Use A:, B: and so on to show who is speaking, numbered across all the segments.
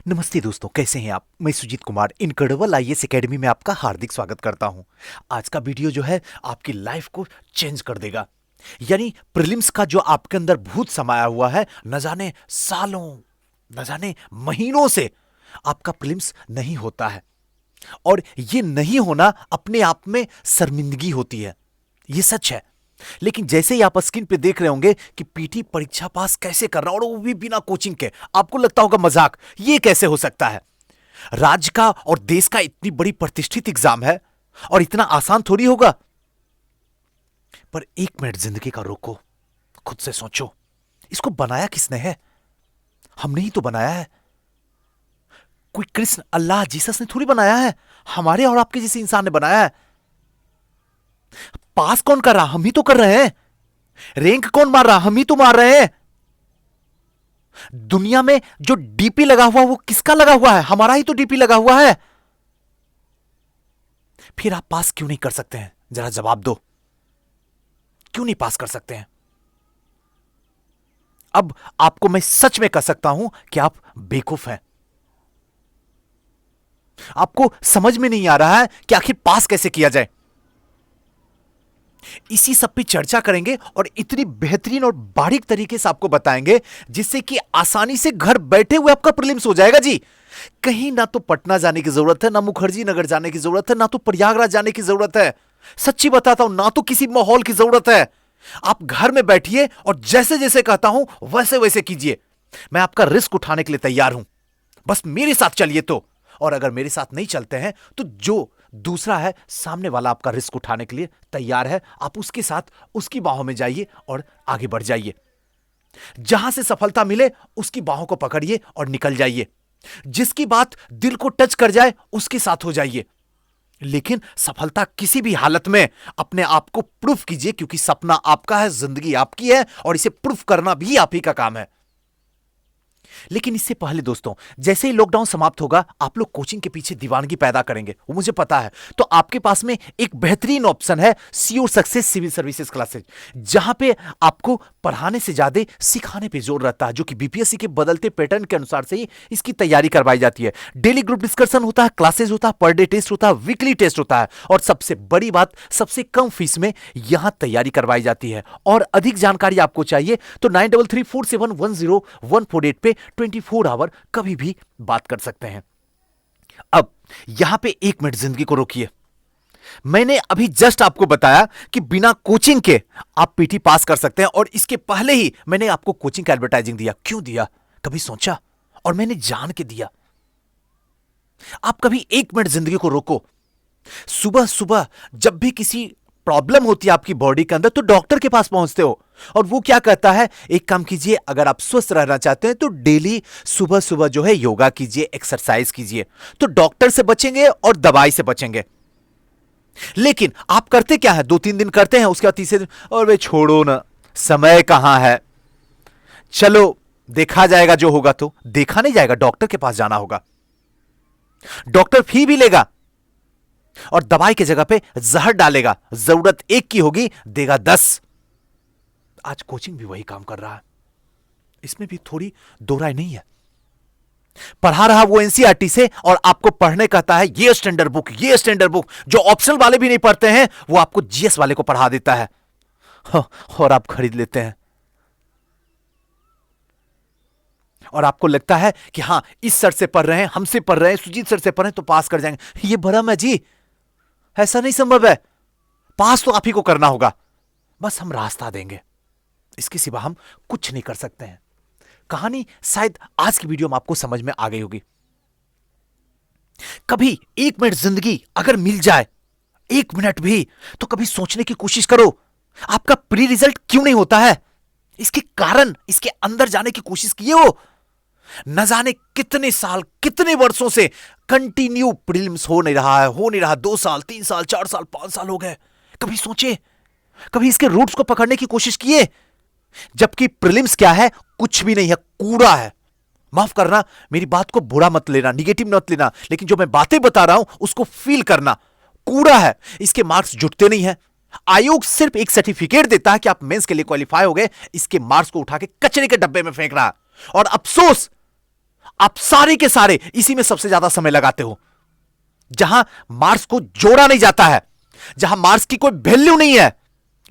A: नमस्ते दोस्तों, कैसे हैं आप? मैं Sujit Kumar incredible IAS academy में आपका हार्दिक स्वागत करता हूं। आज का वीडियो जो है आपकी लाइफ को चेंज कर देगा। यानी प्रीलिम्स का जो आपके अंदर भूत समाया हुआ है, न जाने सालों, न जाने महीनों से आपका प्रीलिम्स नहीं होता है। और ये नहीं होना अपने आप में शर्मिंदगी होती है, ये सच है। लेकिन जैसे ही आप स्क्रीन पे देख रहे होंगे कि पीटी परीक्षा पास कैसे कर रहा है, और वो भी बिना कोचिंग के, आपको लगता होगा मजाक, ये कैसे हो सकता है? राज्य का और देश का इतनी बड़ी प्रतिष्ठित एग्जाम है और इतना आसान थोड़ी होगा। पर एक मिनट जिंदगी का रोको, खुद से सोचो, इसको बनाया किसने है? हमने ही तो बनाया है। कोई कृष्ण, अल्लाह, जीसस ने थोड़ी बनाया है, हमारे और आपके जैसे इंसान ने बनाया है। पास कौन कर रहा? हम ही तो कर रहे हैं। रैंक कौन मार रहा? हम ही तो मार रहे हैं। दुनिया में जो डीपी लगा हुआ वो किसका लगा हुआ है? हमारा ही तो डीपी लगा हुआ है। फिर आप पास क्यों नहीं कर सकते हैं? जरा जवाब दो, क्यों नहीं पास कर सकते हैं? अब आपको मैं सच में कह सकता हूं कि आप बेवकूफ हैं। आपको समझ में नहीं आ रहा है कि आखिर पास कैसे किया जाए। इसी सब पे चर्चा करेंगे और इतनी बेहतरीन और बारीक तरीके से आपको बताएंगे जिससे कि आसानी से घर बैठे हुए आपका प्रीलिम्स हो जाएगा जी। कहीं ना तो पटना जाने की जरूरत है, ना मुखर्जी नगर जाने की जरूरत है, ना तो प्रयागराज जाने की जरूरत है। सच्ची बताता हूं, ना तो किसी माहौल की जरूरत है। आप घर में बैठिए और जैसे जैसे कहता हूं वैसे वैसे कीजिए। मैं आपका रिस्क उठाने के लिए तैयार हूं, बस मेरे साथ चलिए तो। और अगर मेरे साथ नहीं चलते हैं तो जो दूसरा है, सामने वाला आपका रिस्क उठाने के लिए तैयार है, आप उसके साथ उसकी बाहों में जाइए और आगे बढ़ जाइए। जहां से सफलता मिले उसकी बाहों को पकड़िए और निकल जाइए। जिसकी बात दिल को टच कर जाए उसके साथ हो जाइए। लेकिन सफलता किसी भी हालत में अपने आप को प्रूफ कीजिए, क्योंकि सपना आपका है, जिंदगी आपकी है और इसे प्रूफ करना भी आप ही का काम है। लेकिन इससे पहले दोस्तों, जैसे ही लॉकडाउन समाप्त होगा आप लोग कोचिंग के पीछे दीवानगी पैदा करेंगे, वो मुझे पता है। तो आपके पास में एक बेहतरीन ऑप्शन है, sure success civil services classes, जहां पे आपको पढ़ाने से ज्यादा सिखाने पे जोर रहता है, जो कि बीपीएससी के बदलते पैटर्न के अनुसार से ही इसकी तैयारी करवाई जाती है। डेली ग्रुप डिस्कशन होता है, क्लासेज होता है, पर डे टेस्ट होता है, वीकली टेस्ट होता है, और सबसे बड़ी बात, सबसे कम फीस में यहां तैयारी करवाई जाती है। और अधिक जानकारी आपको चाहिए तो 9334710148 पे 24 आवर कभी भी बात कर सकते हैं। अब यहां पे एक मिनट जिंदगी को रोकिए। मैंने अभी जस्ट आपको बताया कि बिना कोचिंग के आप पीटी पास कर सकते हैं, और इसके पहले ही मैंने आपको कोचिंग का एडवर्टाइजिंग दिया। क्यों दिया? कभी सोचा? और मैंने जान के दिया। आप कभी एक मिनट जिंदगी को रोको। सुबह सुबह जब भी किसी प्रॉब्लम होती है आपकी बॉडी के अंदर, तो डॉक्टर के पास पहुंचते हो, और वो क्या कहता है? एक काम कीजिए, अगर आप स्वस्थ रहना चाहते हैं तो डेली सुबह सुबह जो है योगा कीजिए, एक्सरसाइज कीजिए, तो डॉक्टर से बचेंगे और दवाई से बचेंगे। लेकिन आप करते क्या है? 2-3 दिन करते हैं, उसके बाद तीसरे दिन, और वे छोड़ो ना, समय कहां है, चलो देखा जाएगा, जो होगा। तो देखा नहीं जाएगा, डॉक्टर के पास जाना होगा। डॉक्टर फी भी लेगा और दवाई की जगह पे जहर डालेगा। जरूरत एक की होगी, देगा 10। आज कोचिंग भी वही काम कर रहा है, इसमें भी थोड़ी दो राय नहीं है। पढ़ा रहा वो एनसीईआरटी से, और आपको पढ़ने कहता है ये स्टैंडर्ड बुक, ये स्टैंडर्ड बुक। जो ऑप्शनल वाले भी नहीं पढ़ते हैं वो आपको जीएस वाले को पढ़ा देता है, और आप खरीद लेते हैं। और आपको लगता है कि हां, इस सर से पढ़ रहे हैं, हमसे पढ़ रहे हैं, सुजीत सर से पढ़ रहे हैं, तो पास कर जाएंगे। ये भरम है जी, ऐसा नहीं संभव है। पास तो आप ही को करना होगा, बस हम रास्ता देंगे, इसके सिवा हम कुछ नहीं कर सकते हैं। कहानी शायद आज की वीडियो में आपको समझ में आ गई होगी। कभी एक मिनट जिंदगी अगर मिल जाए, एक मिनट भी, तो कभी सोचने की कोशिश करो, आपका प्री रिजल्ट क्यों नहीं होता है? इसके कारण, इसके अंदर जाने की कोशिश किए हो। न जाने कितने साल, कितने वर्षों से कंटिन्यू प्रीलिम्स हो नहीं रहा है, हो नहीं रहा। 2 साल, 3 साल, 4 साल, 5 साल हो गए। कभी सोचे, कभी इसके रूट्स को पकड़ने की कोशिश किए? जबकि प्रीलिम्स क्या है? कुछ भी नहीं है, कूड़ा है। माफ करना, मेरी बात को बुरा मत लेना, निगेटिव मत लेना, लेकिन जो मैं बातें बता रहा हूं उसको फील करना। कूड़ा है, इसके मार्क्स जुटते नहीं है। आयोग सिर्फ एक सर्टिफिकेट देता है कि आप मेंस के लिए क्वालिफाई हो गए, इसके मार्क्स को उठा के कचरे के डब्बे में फेंक रहा है। और अफसोस, आप सारे के सारे इसी में सबसे ज्यादा समय लगाते हो, जहां मार्स को जोड़ा नहीं जाता है, जहां मार्स की कोई वैल्यू नहीं है,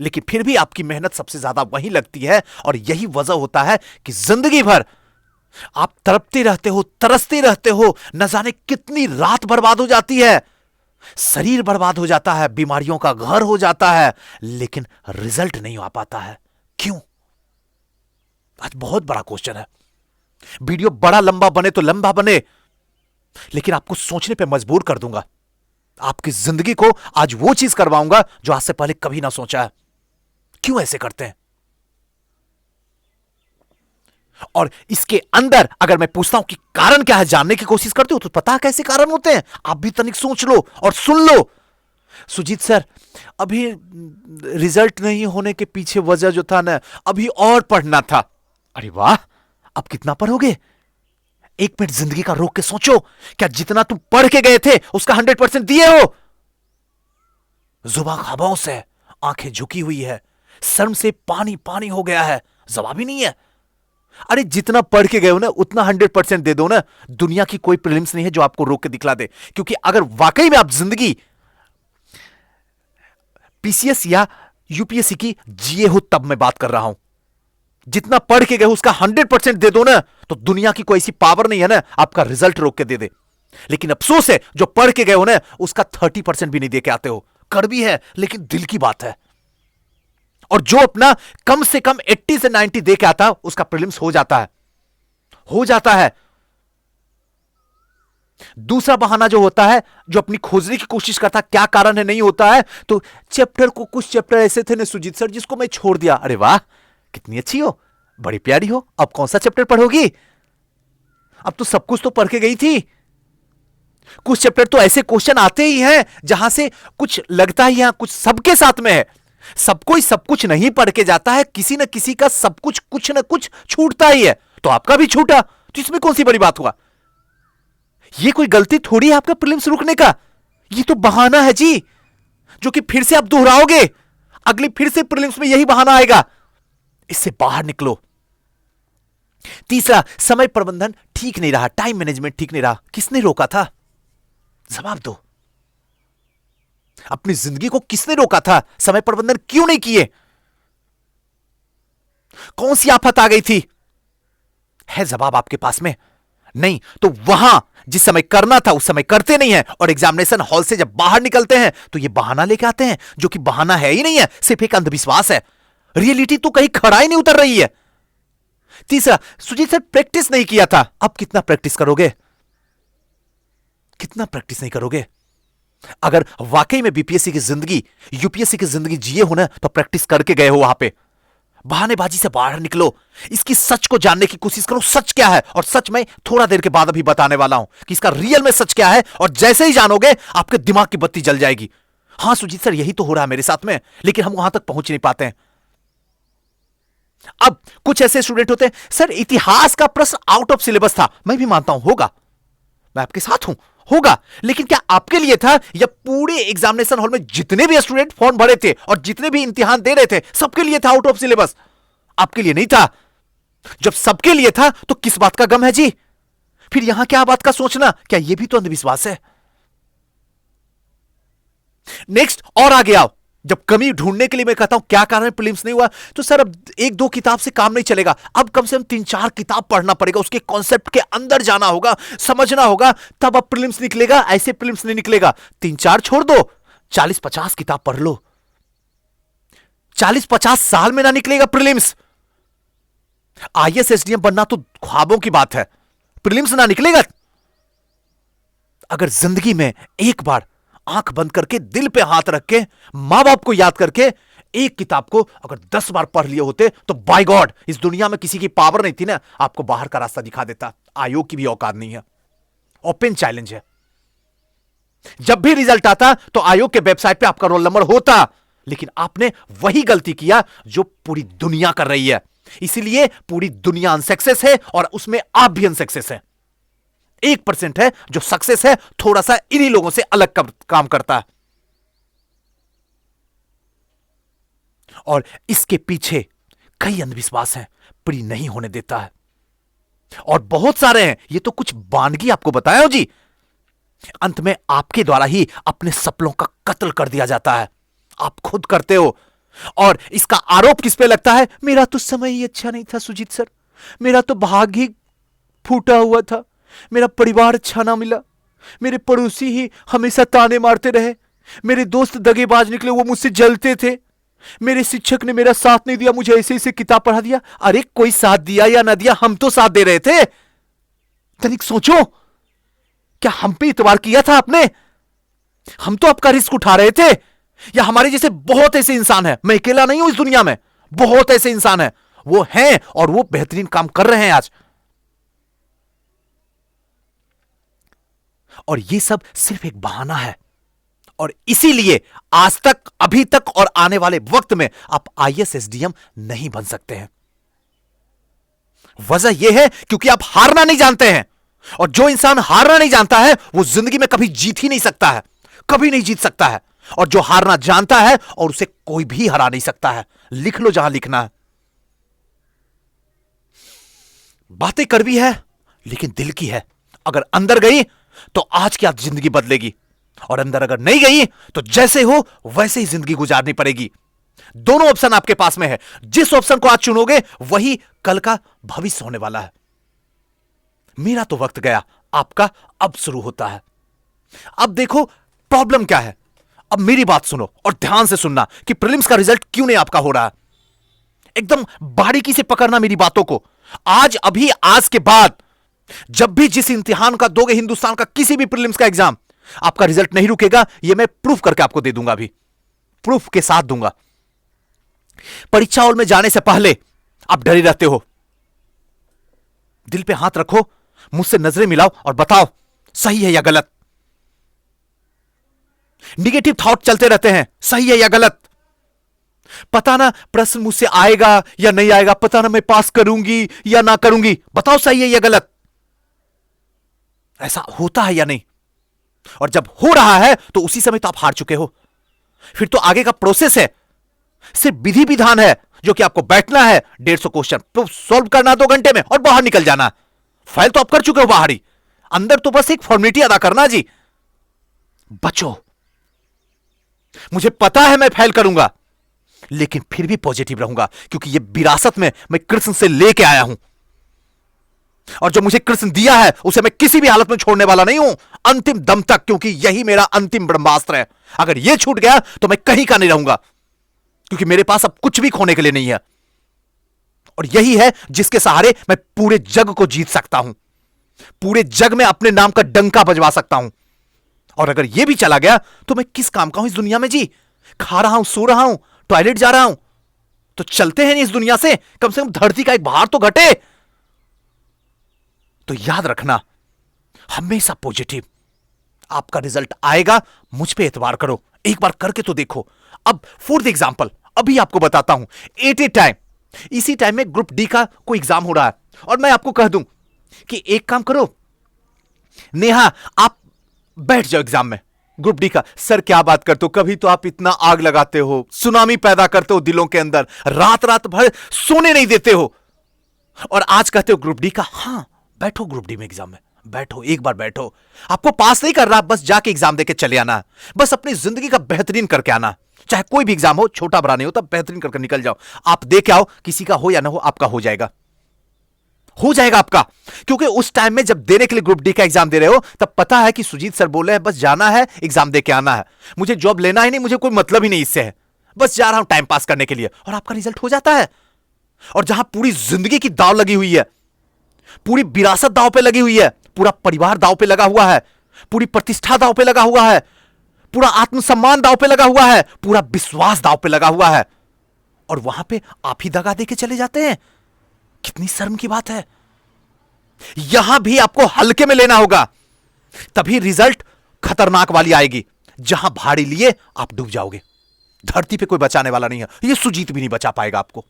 A: लेकिन फिर भी आपकी मेहनत सबसे ज्यादा वहीं लगती है। और यही वजह होता है कि जिंदगी भर आप तड़पते रहते हो, तरसते रहते हो, न जाने कितनी रात बर्बाद हो जाती है, शरीर बर्बाद हो जाता है, बीमारियों का घर हो जाता है, लेकिन रिजल्ट नहीं आ पाता है। क्यों? आज बहुत बड़ा क्वेश्चन है। वीडियो बड़ा लंबा बने तो लंबा बने, लेकिन आपको सोचने पे मजबूर कर दूंगा। आपकी जिंदगी को आज वो चीज करवाऊंगा जो आज से पहले कभी ना सोचा है। क्यों ऐसे करते हैं? और इसके अंदर अगर मैं पूछता हूं कि कारण क्या है, जानने की कोशिश करते हो तो पता है कैसे कारण होते हैं? आप भी तनिक सोच लो और सुन लो। सुजीत सर, अभी रिजल्ट नहीं होने के पीछे वजह जो था ना, अभी और पढ़ना था। अरे वाह, अब कितना पढ़ोगे? 1 मिनट जिंदगी का रोक के सोचो, क्या जितना तुम पढ़ के गए थे उसका 100% दिए हो? जुबान खामोश है, आंखें झुकी हुई है, शर्म से पानी पानी हो गया है, जवाब ही नहीं है। अरे जितना पढ़ के गए हो ना उतना 100% दे दो ना। दुनिया की कोई प्रीलिम्स नहीं है जो आपको रोक के दिखला दे। क्योंकि अगर वाकई में आप जिंदगी पीसीएस या यूपीएससी की जिए हो, तब मैं बात कर रहा हूं, जितना पढ़ के गए हो उसका 100% दे दो ना, तो दुनिया की कोई ऐसी पावर नहीं है ना आपका रिजल्ट रोक के दे दे। लेकिन अफसोस है, जो पढ़ के गए हो ना उसका 30% भी नहीं दे के आते हो। कड़वी है लेकिन दिल की बात है। और जो अपना कम से कम 80 से 90 दे के आता उसका प्रीलिम्स हो जाता है, हो जाता है। दूसरा बहाना जो होता है, जो अपनी खोजने की कोशिश करता क्या कारण है नहीं होता है, तो चैप्टर को, कुछ चैप्टर ऐसे थे ना सुजीत सर जिसको मैं छोड़ दिया। अरे वाह, कितनी अच्छी हो, बड़ी प्यारी हो, अब कौन सा चैप्टर पढ़ोगी? अब तो सब कुछ तो पढ़ के गई थी। कुछ चैप्टर तो ऐसे क्वेश्चन आते ही हैं जहां से कुछ लगता ही है कुछ सबके साथ में है। सब कोई सब कुछ नहीं पढ़ के जाता है, किसी न किसी का सब कुछ कुछ न कुछ छूटता ही है। तो आपका भी छूटा, तो इसमें कौन सी बड़ी बात हुआ? ये कोई गलती थोड़ी है आपका प्रीलिम्स रुकने का, ये तो बहाना है जी, जो कि फिर से आप दोहराओगे। अगली फिर से प्रीलिम्स में यही बहाना आएगा। इससे बाहर निकलो। तीसरा, समय प्रबंधन ठीक नहीं रहा, टाइम मैनेजमेंट ठीक नहीं रहा। किसने रोका था? जवाब दो। अपनी जिंदगी को किसने रोका था? समय प्रबंधन क्यों नहीं किए? कौन सी आफत आ गई थी? है जवाब आपके पास में? नहीं तो वहां जिस समय करना था उस समय करते नहीं है, और एग्जामिनेशन हॉल से जब बाहर निकलते हैं तो ये बहाना लेके आते हैं, जो कि बहाना है ही नहीं है, सिर्फ एक अंधविश्वास है। रियलिटी तो कहीं खड़ा ही नहीं उतर रही है। तीसरा, सुजीत सर प्रैक्टिस नहीं किया था। अब कितना प्रैक्टिस करोगे? कितना प्रैक्टिस नहीं करोगे? अगर वाकई में बीपीएससी की जिंदगी, यूपीएससी की जिंदगी जिए हो ना, तो प्रैक्टिस करके गए हो वहां पे। बहानेबाजी से बाहर निकलो, इसकी सच को जानने की कोशिश करो। सच क्या है? और सच मैं थोड़ा देर के बाद अभी बताने वाला हूं कि इसका रियल में सच क्या है। और जैसे ही जानोगे आपके दिमाग की बत्ती जल जाएगी। हां सुजीत सर, यही तो हो रहा है मेरे साथ में, लेकिन हम वहां तक पहुंच नहीं पाते हैं। अब कुछ ऐसे स्टूडेंट होते हैं, सर इतिहास का प्रश्न आउट ऑफ सिलेबस था। मैं भी मानता हूं होगा, मैं आपके साथ हूं, होगा, लेकिन क्या आपके लिए था या पूरे एग्जामिनेशन हॉल में जितने भी स्टूडेंट फॉर्म भरे थे और जितने भी इम्तिहान दे रहे थे सबके लिए था आउट ऑफ सिलेबस? आपके लिए नहीं था। जब सबके लिए था तो किस बात का गम है जी? फिर यहां क्या बात का सोचना? क्या यह भी तो अंधविश्वास है? नेक्स्ट और आगे आओ। जब कमी ढूंढने के लिए मैं कहता हूं क्या कारण प्रीलिम्स नहीं हुआ, तो सर अब 1-2 किताब से काम नहीं चलेगा, अब कम से कम 3-4 किताब पढ़ना पड़ेगा, उसके कॉन्सेप्ट के अंदर जाना होगा, समझना होगा, तब अब प्रीलिम्स निकलेगा। ऐसे प्रीलिम्स नहीं निकलेगा। 3-4 छोड़ दो, 40-50 किताब पढ़ लो। 40-50 साल में ना निकलेगा प्रीलिम्स। आईएएस एसडीएम बनना तो ख्वाबों की बात है, प्रीलिम्स ना निकलेगा। अगर जिंदगी में एक बार आंख बंद करके, दिल पे हाथ रख के, मां बाप को याद करके एक किताब को अगर 10 बार पढ़ लिए होते तो बाय गॉड इस दुनिया में किसी की पावर नहीं थी ना, आपको बाहर का रास्ता दिखा देता। आयोग की भी औकात नहीं है। ओपन चैलेंज है। जब भी रिजल्ट आता तो आयोग के वेबसाइट पे आपका रोल नंबर होता, लेकिन आपने वही गलती किया जो पूरी दुनिया कर रही है। इसीलिए पूरी दुनिया अनसक्सेस है और उसमें आप भी अनसक्सेस है। 1% है जो सक्सेस है, थोड़ा सा इन्हीं लोगों से अलग काम करता है। और इसके पीछे कई अंधविश्वास हैं, प्री नहीं होने देता है। और बहुत सारे हैं, ये तो कुछ बानगी आपको बताया हूं जी। अंत में आपके द्वारा ही अपने सपनों का कत्ल कर दिया जाता है, आप खुद करते हो। और इसका आरोप किस पे लगता है? मेरा तो समय ही अच्छा नहीं था सुजीत सर, मेरा तो भाग्य ही फूटा हुआ था, मेरा परिवार अच्छा ना मिला, मेरे पड़ोसी ही हमेशा ताने मारते रहे, मेरे दोस्त दगेबाज निकले, वो मुझसे जलते थे, मेरे शिक्षक ने मेरा साथ नहीं दिया, मुझे ऐसे ऐसे किताब पढ़ा दिया। अरे कोई साथ दिया या ना दिया, हम तो साथ दे रहे थे। तनिक सोचो, क्या हम पे इतबार किया था आपने? हम तो आपका रिस्क उठा रहे थे। या हमारे जैसे बहुत ऐसे इंसान हैं, मैं अकेला नहीं हूं इस दुनिया में, बहुत ऐसे इंसान हैं, वो हैं और वो बेहतरीन काम कर रहे हैं आज। और ये सब सिर्फ एक बहाना है, और इसीलिए आज तक, अभी तक और आने वाले वक्त में आप आईएएस एसडीएम नहीं बन सकते हैं। वजह यह है क्योंकि आप हारना नहीं जानते हैं, और जो इंसान हारना नहीं जानता है वो जिंदगी में कभी जीत ही नहीं सकता है, कभी नहीं जीत सकता है। और जो हारना जानता है, और उसे कोई भी हरा नहीं सकता है। लिख लो जहां लिखना है। बातें कड़वी है लेकिन दिल की है, अगर अंदर गई तो आज की आज जिंदगी बदलेगी, और अंदर अगर नहीं गई तो जैसे हो वैसे ही जिंदगी गुजारनी पड़ेगी। दोनों ऑप्शन आपके पास में है, जिस ऑप्शन को आज चुनोगे वही कल का भविष्य होने वाला है। मेरा तो वक्त गया, आपका अब शुरू होता है। अब देखो प्रॉब्लम क्या है। अब मेरी बात सुनो और ध्यान से सुनना कि प्रीलिम्स का रिजल्ट क्यों नहीं आपका हो रहा है। एकदम बारीकी से पकड़ना मेरी बातों को। आज, अभी, आज के बाद जब भी जिस इम्तिहान का दोगे, हिंदुस्तान का किसी भी प्रीलिम्स का एग्जाम, आपका रिजल्ट नहीं रुकेगा। यह मैं प्रूफ करके आपको दे दूंगा, अभी प्रूफ के साथ दूंगा। परीक्षा हॉल में जाने से पहले आप डरे रहते हो। दिल पे हाथ रखो, मुझसे नजरें मिलाओ और बताओ सही है या गलत। निगेटिव थॉट चलते रहते हैं, सही है या गलत। पता ना प्रश्न मुझसे आएगा या नहीं आएगा, पता ना मैं पास करूंगी या ना करूंगी, बताओ सही है या गलत। ऐसा होता है या नहीं? और जब हो रहा है तो उसी समय तो आप हार चुके हो। फिर तो आगे का प्रोसेस है, सिर्फ विधि विधान है, जो कि आपको बैठना है, 150 क्वेश्चन सॉल्व करना 2 घंटे में और बाहर निकल जाना। फाइल तो आप कर चुके हो बाहर ही, अंदर तो बस एक फॉर्मेलिटी अदा करना जी। बचो, मुझे पता है मैं फेल करूंगा, लेकिन फिर भी पॉजिटिव रहूंगा, क्योंकि यह विरासत में मैं कृष्ण से लेके आया हूं, और जो मुझे कृष्ण दिया है उसे मैं किसी भी हालत में छोड़ने वाला नहीं हूं, अंतिम दम तक, क्योंकि यही मेरा अंतिम ब्रह्मास्त्र है। अगर यह छूट गया तो मैं कहीं का नहीं रहूंगा, क्योंकि मेरे पास अब कुछ भी खोने के लिए नहीं है। और यही है जिसके सहारे मैं पूरे जग को जीत सकता हूं, पूरे जग में अपने नाम का डंका बजवा सकता हूं। और अगर यह भी चला गया तो मैं किस काम का हूं इस दुनिया में जी? खा रहा हूं, सो रहा हूं, टॉयलेट जा रहा हूं, तो चलते हैं नहीं इस दुनिया से, कम से कम धरती का एक भार तो घटे। तो याद रखना, हमेशा पॉजिटिव। आपका रिजल्ट आएगा, मुझ पे एतबार करो, एक बार करके तो देखो। अब फॉर द एग्जांपल अभी आपको बताता हूं, एट ए टाइम, इसी टाइम में ग्रुप डी का कोई एग्जाम हो रहा है, और मैं आपको कह दूं कि एक काम करो नेहा, आप बैठ जाओ एग्जाम में ग्रुप डी का। सर क्या बात करते हो, कभी तो आप इतना आग लगाते हो, सुनामी पैदा करते हो दिलों के अंदर, रात रात भर सोने नहीं देते हो, और आज कहते हो ग्रुप डी का। हां बैठो ग्रुप डी में एग्जाम में, बैठो, एक बार बैठो। आपको पास नहीं कर रहा, बस जाके एग्जाम देके चले आना, बस अपनी जिंदगी का बेहतरीन करके आना। चाहे कोई भी एग्जाम हो, छोटा बड़ा नहीं होता, बेहतरीन करके निकल जाओ। आप दे के आओ, किसी का हो या ना हो, आपका हो जाएगा, हो जाएगा आपका। क्योंकि उस टाइम में जब देने के लिए ग्रुप डी का एग्जाम दे रहे हो, तब पता है कि सुजीत सर बोले हैं बस जाना है, एग्जाम दे के आना है, मुझे जॉब लेना ही नहीं, मुझे कोई मतलब ही नहीं इससे है, बस जा रहा हूं टाइम पास करने के लिए। और आपका रिजल्ट हो जाता है। और जहां पूरी जिंदगी की दाव लगी हुई है, पूरी विरासत दाव पे लगी हुई है, पूरा परिवार दाव पे लगा हुआ है, पूरी प्रतिष्ठा दाव पे लगा हुआ है, पूरा आत्मसम्मान दाव पे लगा हुआ है, पूरा विश्वास दाव पे लगा हुआ है, और वहां पे आप ही दगा देके चले जाते हैं। कितनी शर्म की बात है। यहां भी आपको हल्के में लेना होगा, तभी रिजल्ट खतरनाक वाली आएगी, जहां भारी लिए आप डूब जाओगे। धरती पे कोई बचाने वाला नहीं है, यह सुजीत भी नहीं बचा पाएगा आपको।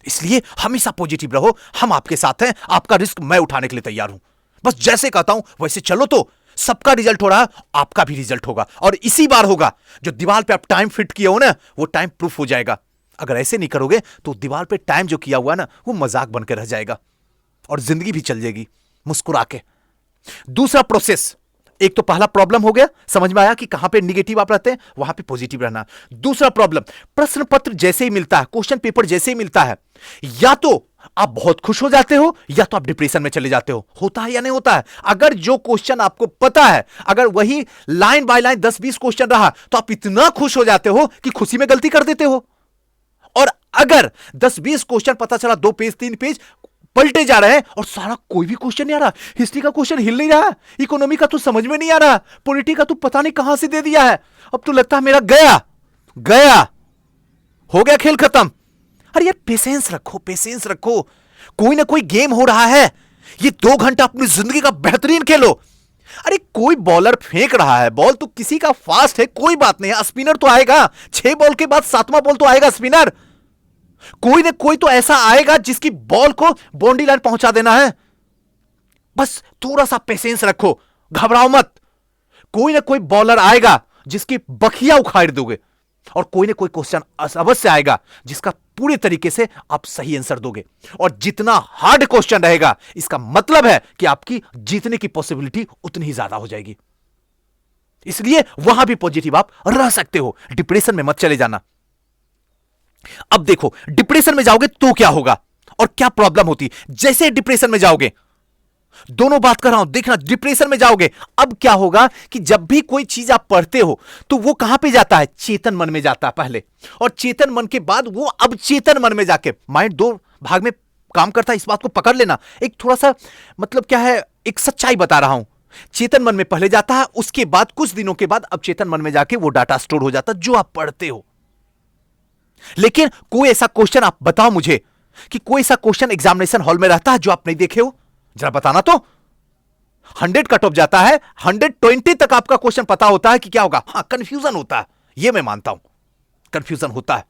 A: इसलिए हमेशा पॉजिटिव रहो, हम आपके साथ हैं, आपका रिस्क मैं उठाने के लिए तैयार हूं। बस जैसे कहता हूं वैसे चलो, तो सबका रिजल्ट हो रहा है, आपका भी रिजल्ट होगा, और इसी बार होगा। जो दीवार पे आप टाइम फिट किए हो ना, वो टाइम प्रूफ हो जाएगा। अगर ऐसे नहीं करोगे तो दीवार पे टाइम जो किया हुआ ना, वो मजाक बनकर रह जाएगा। और जिंदगी भी चल जाएगी मुस्कुरा के। दूसरा प्रोसेस, एक तो पहला प्रॉब्लम हो गया, समझ में आया कि कहां पे निगेटिव आप रहते हैं, वहां पे पॉजिटिव रहना। दूसरा प्रॉब्लम, प्रश्न पत्र जैसे ही मिलता है, क्वेश्चन पेपर जैसे ही मिलता है, या तो आप बहुत खुश हो जाते हो या तो आप डिप्रेशन में चले जाते हो। होता है या नहीं होता है? अगर जो क्वेश्चन आपको पता है, अगर वही लाइन बाय लाइन 10-20 क्वेश्चन रहा तो आप इतना खुश हो जाते हो कि खुशी में गलती कर देते हो। और अगर 10-20 क्वेश्चन पता चला, 2 पेज 3 पेज पलटे जा रहे हैं और सारा कोई भी क्वेश्चन नहीं आ रहा, हिस्ट्री का क्वेश्चन हिल नहीं रहा, इकोनॉमी का तो समझ में नहीं आ रहा, पॉलिटी का तो पता नहीं कहां से दे दिया है, अब तो लगता है मेरा गया गया, हो गया खेल खत्म। अरे यार पेशेंस रखो, पेशेंस रखो, कोई ना कोई गेम हो रहा है, ये 2 घंटा अपनी जिंदगी का बेहतरीन खेलो। अरे कोई बॉलर फेंक रहा है, बॉल तो किसी का फास्ट है, कोई बात नहीं, स्पिनर तो आएगा, 6 बॉल के बाद 7वां बॉल तो आएगा स्पिनर। कोई ना कोई तो ऐसा आएगा जिसकी बॉल को बाउंड्री लाइन पहुंचा देना है। बस थोड़ा सा पेशेंस रखो, घबराओ मत। कोई ना कोई बॉलर आएगा जिसकी बखिया उखाड़ दोगे, और कोई ना कोई क्वेश्चन अवश्य आएगा जिसका पूरे तरीके से आप सही आंसर दोगे। और जितना हार्ड क्वेश्चन रहेगा, इसका मतलब है कि आपकी जीतने की पॉसिबिलिटी उतनी ही ज्यादा हो जाएगी। इसलिए वहां भी पॉजिटिव आप रह सकते हो, डिप्रेशन में मत चले जाना। अब देखो, डिप्रेशन में जाओगे तो क्या होगा और क्या प्रॉब्लम होती। जैसे डिप्रेशन में जाओगे, दोनों बात कर रहा हूं, देखना, डिप्रेशन में जाओगे, अब क्या होगा कि जब भी कोई चीज आप पढ़ते हो तो वो कहां पे जाता है, चेतन मन में जाता है पहले, और चेतन मन के बाद वो अब चेतन मन में जाके, माइंड 2 भाग में काम करता है, इस बात को पकड़ लेना। एक थोड़ा सा मतलब क्या है, एक सच्चाई बता रहा हूं। चेतन मन में पहले जाता है, उसके बाद कुछ दिनों के बाद अब चेतन मन में जाके वो डाटा स्टोर हो जाता है जो आप पढ़ते हो। लेकिन कोई ऐसा क्वेश्चन आप बताओ मुझे कि कोई ऐसा क्वेश्चन एग्जामिनेशन हॉल में रहता है जो आप नहीं देखे हो, जरा बताना तो। 100 कट ऑफ जाता है, 120 तक आपका क्वेश्चन पता होता है कि क्या होगा। हां, कंफ्यूजन होता है, यह मैं मानता हूं, कंफ्यूजन होता है।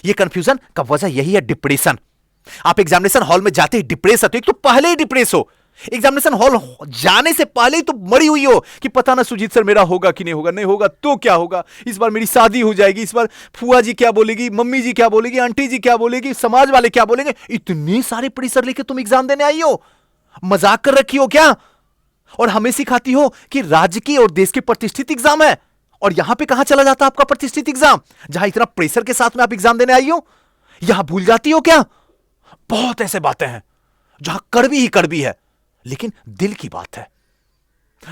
A: यह कंफ्यूजन का वजह यही है डिप्रेशन। आप एग्जामिनेशन हॉल में जाते ही डिप्रेस हो, तो एक तो पहले ही डिप्रेस हो, एग्जामिनेशन हॉल जाने से पहले ही तो मरी हुई हो कि पता ना सुजीत सर मेरा होगा कि नहीं होगा, नहीं होगा तो क्या होगा, इस बार मेरी शादी हो जाएगी, इस बार फुआ जी क्या बोलेगी, मम्मी जी क्या बोलेगी, आंटी जी क्या बोलेगी, समाज वाले क्या बोलेंगे। इतने सारे प्रेशर लेके तुम एग्जाम देने आई हो, मजाक कर रखी हो क्या? और हमें सिखाती हो कि राज्य की और देश की प्रतिष्ठित एग्जाम है, और यहां पे कहां चला जाता आपका प्रतिष्ठित एग्जाम, जहां इतना प्रेशर के साथ में आप एग्जाम देने आई हो। यहां भूल जाती हो क्या? बहुत ऐसे बातें हैं जहां कड़वी ही कड़वी है, लेकिन दिल की बात है।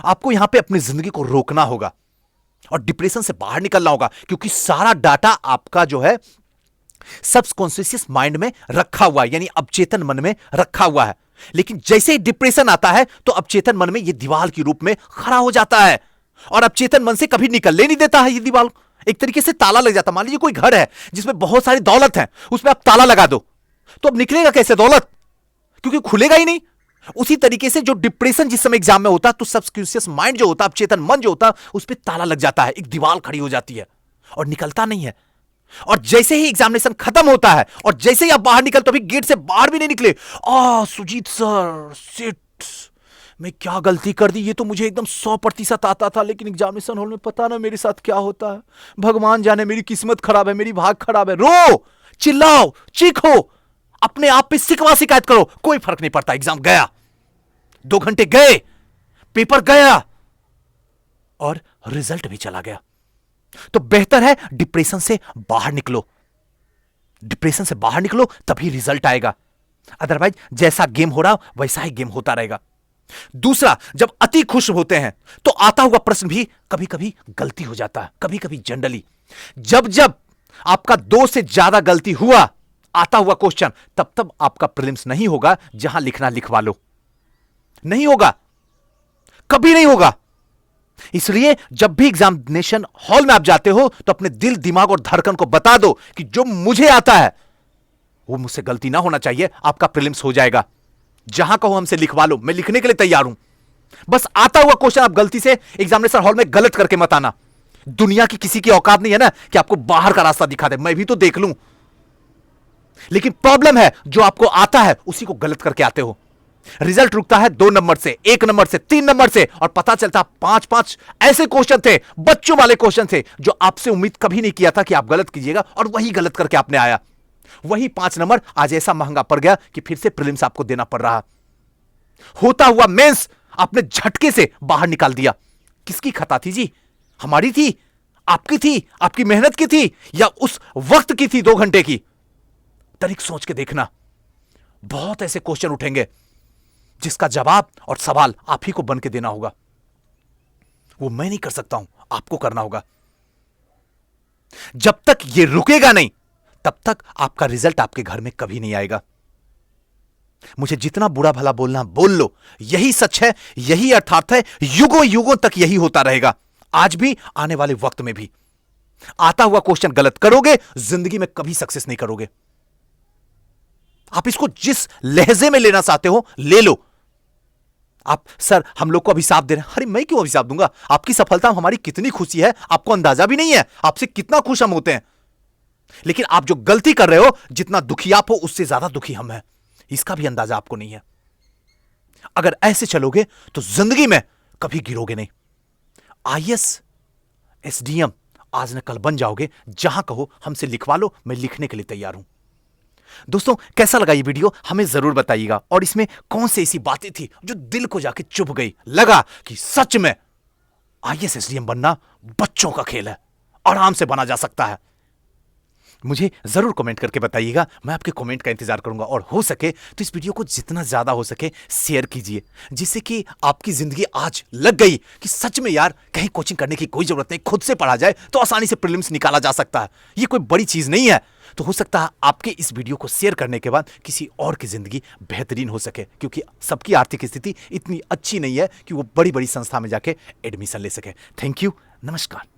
A: आपको यहां पे अपनी जिंदगी को रोकना होगा और डिप्रेशन से बाहर निकलना होगा, क्योंकि सारा डाटा आपका जो है सबकॉन्शियस माइंड में रखा हुआ है, यानी अवचेतन मन में रखा हुआ है। लेकिन जैसे ही डिप्रेशन आता है तो अवचेतन मन में यह दीवार के रूप में खड़ा हो जाता है, और अवचेतन मन से कभी निकलने नहीं देता है। यह दीवार एक तरीके से ताला लग जाता। मान लीजिए कोई घर है जिसमें बहुत सारी दौलत है, उसमें आप ताला लगा दो, तो अब निकलेगा कैसे दौलत, क्योंकि खुलेगा ही नहीं। उसी तरीके से जो डिप्रेशन जिस समय एग्जाम में होता है, तो सबकॉन्शियस माइंड जो होता है, चेतन मन जो होता है, उस पर ताला लग जाता है, एक दीवार खड़ी हो जाती है और निकलता नहीं है। और जैसे ही एग्जामिनेशन खत्म होता है और जैसे ही आप बाहर निकलते, अभी गेट से बाहर भी नहीं निकले, सुजीत सर शिट, मैं क्या गलती कर दी, ये तो मुझे एकदम 100% आता था, लेकिन एग्जामिनेशन हॉल में पता ना मेरे साथ क्या होता है, भगवान जाने मेरी किस्मत खराब है, मेरी भाग खराब है। रो, चिल्लाओ, चीखो, अपने आप पे शिकवा शिकायत करो, कोई फर्क नहीं पड़ता। एग्जाम गया, 2 घंटे गए, पेपर गया और रिजल्ट भी चला गया। तो बेहतर है डिप्रेशन से बाहर निकलो, डिप्रेशन से बाहर निकलो, तभी रिजल्ट आएगा। अदरवाइज जैसा गेम हो रहा वैसा ही गेम होता रहेगा। दूसरा, जब अति खुश होते हैं तो आता हुआ प्रश्न भी कभी कभी गलती हो जाता है, कभी कभी जनरली। जब जब आपका 2 से ज्यादा गलती हुआ, आता हुआ क्वेश्चन, तब तब आपका प्रीलिम्स नहीं होगा। जहां लिखना लिखवा लो, नहीं होगा, कभी नहीं होगा। इसलिए जब भी एग्जामिनेशन हॉल में आप जाते हो तो अपने दिल, दिमाग और धड़कन को बता दो कि जो मुझे आता है वो मुझसे गलती ना होना चाहिए, आपका प्रीलिम्स हो जाएगा। जहां कहो हमसे लिखवा लो, मैं लिखने के लिए तैयार हूं। बस आता हुआ क्वेश्चन आप गलती से एग्जामिनेशन हॉल में गलत करके मत आना। दुनिया की किसी की औकात नहीं है ना कि आपको बाहर का रास्ता दिखा दे, मैं भी तो देख लूं। लेकिन प्रॉब्लम है जो आपको आता है उसी को गलत करके आते हो। रिजल्ट रुकता है 2 नंबर से, 1 नंबर से, 3 नंबर से, और पता चलता 5-5 ऐसे क्वेश्चन थे, बच्चों वाले क्वेश्चन थे, जो आपसे उम्मीद कभी नहीं किया था कि आप गलत कीजिएगा, और वही गलत करके आपने आया। वही 5 नंबर आज ऐसा महंगा पड़ गया कि फिर से प्रीलिम्स आपको देना पड़ रहा। होता हुआ मेंस आपने झटके से बाहर निकाल दिया। किसकी खता थी जी? हमारी थी, आपकी थी, आपकी मेहनत की थी, या उस वक्त की थी 2 घंटे की? तनिक सोच के देखना। बहुत ऐसे क्वेश्चन उठेंगे जिसका जवाब और सवाल आप ही को बन के देना होगा। वो मैं नहीं कर सकता हूं, आपको करना होगा। जब तक ये रुकेगा नहीं, तब तक आपका रिजल्ट आपके घर में कभी नहीं आएगा। मुझे जितना बुरा भला बोलना बोल लो, यही सच है, यही अर्थात है, युगों युगों तक यही होता रहेगा, आज भी, आने वाले वक्त में भी। आता हुआ क्वेश्चन गलत करोगे, जिंदगी में कभी सक्सेस नहीं करोगे। आप इसको जिस लहजे में लेना चाहते हो ले लो। आप सर हम लोग को अभिशाप दे रहे हैं, अरे मैं क्यों अभिशाप दूंगा? आपकी सफलता में हमारी कितनी खुशी है आपको अंदाजा भी नहीं है, आपसे कितना खुश हम होते हैं। लेकिन आप जो गलती कर रहे हो, जितना दुखी आप हो उससे ज्यादा दुखी हम हैं, इसका भी अंदाजा आपको नहीं है। अगर ऐसे चलोगे तो जिंदगी में कभी गिरोगे नहीं। आईएएस, एसडीएम आज न कल बन जाओगे। जहां कहो हमसे लिखवा लो, मैं लिखने के लिए तैयार हूं। दोस्तों कैसा लगा ये वीडियो हमें जरूर बताइएगा, और इसमें कौन सी ऐसी बातें थी जो दिल को जाके चुभ गई, लगा कि सच में आईएएस एसडीएम बनना बच्चों का खेल है, आराम से बना जा सकता है। मुझे जरूर कमेंट करके बताइएगा, मैं आपके कमेंट का इंतजार करूंगा। और हो सके तो इस वीडियो को जितना ज्यादा हो सके शेयर कीजिए, जिससे कि आपकी जिंदगी आज लग गई कि सच में यार कहीं कोचिंग करने की कोई जरूरत नहीं, खुद से पढ़ा जाए तो आसानी से प्रीलिम्स निकाला जा सकता है। ये कोई बड़ी चीज नहीं है। तो हो सकता है आपके इस वीडियो को शेयर करने के बाद किसी और की जिंदगी बेहतरीन हो सके, क्योंकि सबकी आर्थिक स्थिति इतनी अच्छी नहीं है कि वो बड़ी बड़ी संस्था में जाके एडमिशन ले सके। थैंक यू, नमस्कार।